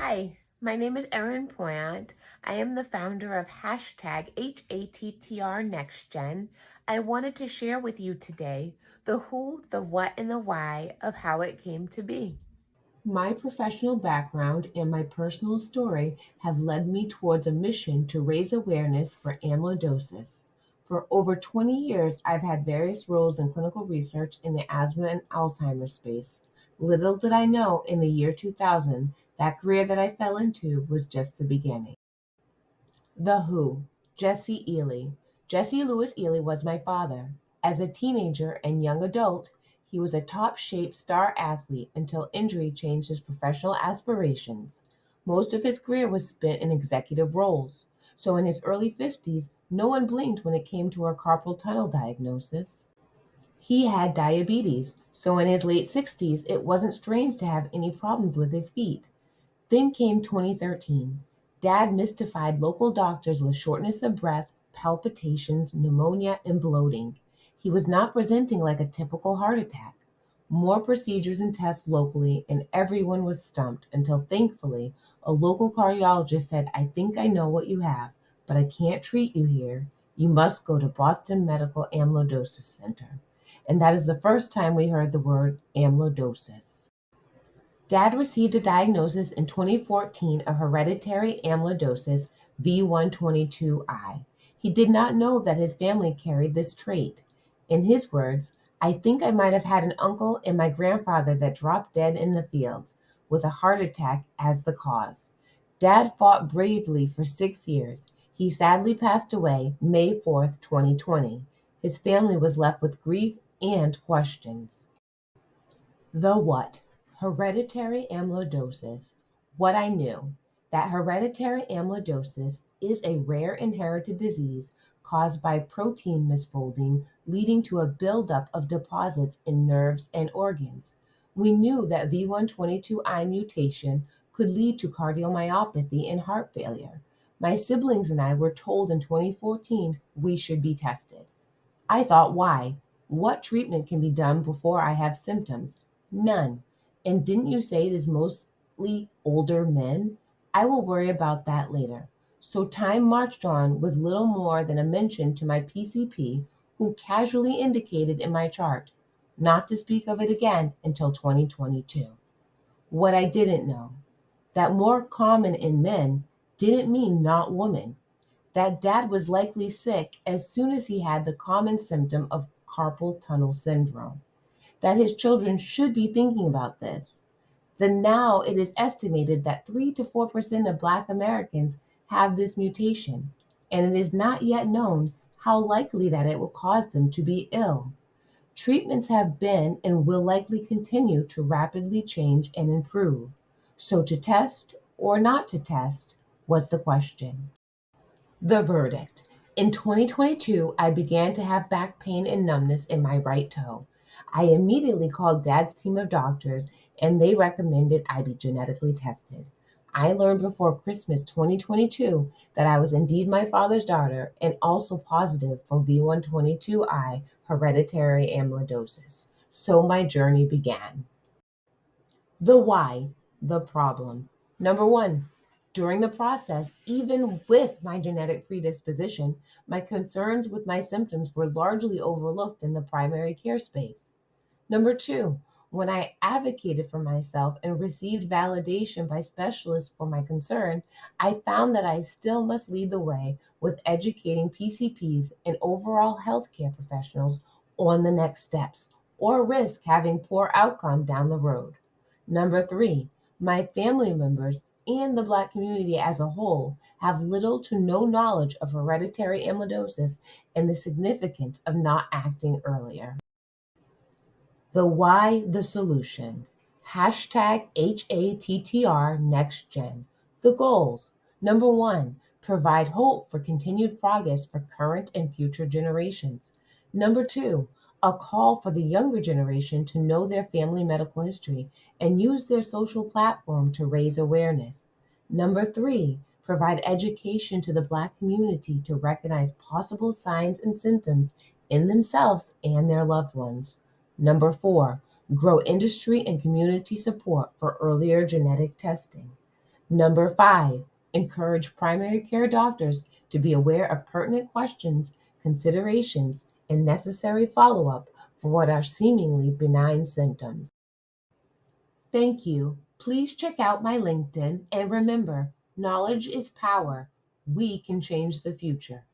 Hi, my name is Erin Poyant. I am the founder of #hATTRNEXTGEN. I wanted to share with you today the who, the what, and the why of how it came to be. My professional background and my personal story have led me towards a mission to raise awareness for amyloidosis. For over 20 years, I've had various roles in clinical research in the asthma and Alzheimer's space. Little did I know in the year 2000 that career that I fell into was just the beginning. The Who, Jesse Ely. Jesse Louis Ely was my father. As a teenager and young adult, he was a top shape star athlete until injury changed his professional aspirations. Most of his career was spent in executive roles. So in his early 50s, no one blinked when it came to a carpal tunnel diagnosis. He had diabetes, so in his late 60s, it wasn't strange to have any problems with his feet. Then came 2013. Dad mystified local doctors with shortness of breath, palpitations, pneumonia, and bloating. He was not presenting like a typical heart attack. More procedures and tests locally, and everyone was stumped until thankfully a local cardiologist said, "I think I know what you have, but I can't treat you here. You must go to Boston Medical Amyloidosis Center." And that is the first time we heard the word amyloidosis. Dad received a diagnosis in 2014 of hereditary amyloidosis V122I. He did not know that his family carried this trait. In his words, "I think I might have had an uncle and my grandfather that dropped dead in the fields, with a heart attack as the cause." Dad fought bravely for 6 years. He sadly passed away May 4th, 2020. His family was left with grief and questions. The what? Hereditary amyloidosis. What I knew: that hereditary amyloidosis is a rare inherited disease caused by protein misfolding leading to a buildup of deposits in nerves and organs. We knew that V122I mutation could lead to cardiomyopathy and heart failure. My siblings and I were told in 2014 we should be tested. I thought, why? What treatment can be done before I have symptoms? None. And didn't you say it is mostly older men? I will worry about that later. So time marched on with little more than a mention to my PCP, who casually indicated in my chart not to speak of it again until 2022. What I didn't know: that more common in men didn't mean not women. That Dad was likely sick as soon as he had the common symptom of carpal tunnel syndrome. That his children should be thinking about this. Then now it is estimated that 3 to 4% of Black Americans have this mutation, and it is not yet known how likely that it will cause them to be ill. Treatments have been and will likely continue to rapidly change and improve. So to test or not to test was the question. The verdict. In 2022, I began to have back pain and numbness in my right toe. I immediately called Dad's team of doctors and they recommended I be genetically tested. I learned before Christmas 2022 that I was indeed my father's daughter and also positive for V122I hereditary amyloidosis. So my journey began. The why, the problem. Number one, during the process, even with my genetic predisposition, my concerns with my symptoms were largely overlooked in the primary care space. Number two, when I advocated for myself and received validation by specialists for my concern, I found that I still must lead the way with educating PCPs and overall healthcare professionals on the next steps or risk having poor outcome down the road. Number three, my family members and the Black community as a whole have little to no knowledge of hereditary amyloidosis and the significance of not acting earlier. The why, the solution. #hATTRNextGen. The goals. Number one, provide hope for continued progress for current and future generations. Number two, a call for the younger generation to know their family medical history and use their social platform to raise awareness. Number three, provide education to the Black community to recognize possible signs and symptoms in themselves and their loved ones. Number four, grow industry and community support for earlier genetic testing. Number 5, encourage primary care doctors to be aware of pertinent questions, considerations, and necessary follow up for what are seemingly benign symptoms. Thank you. Please check out my LinkedIn and remember, knowledge is power. We can change the future.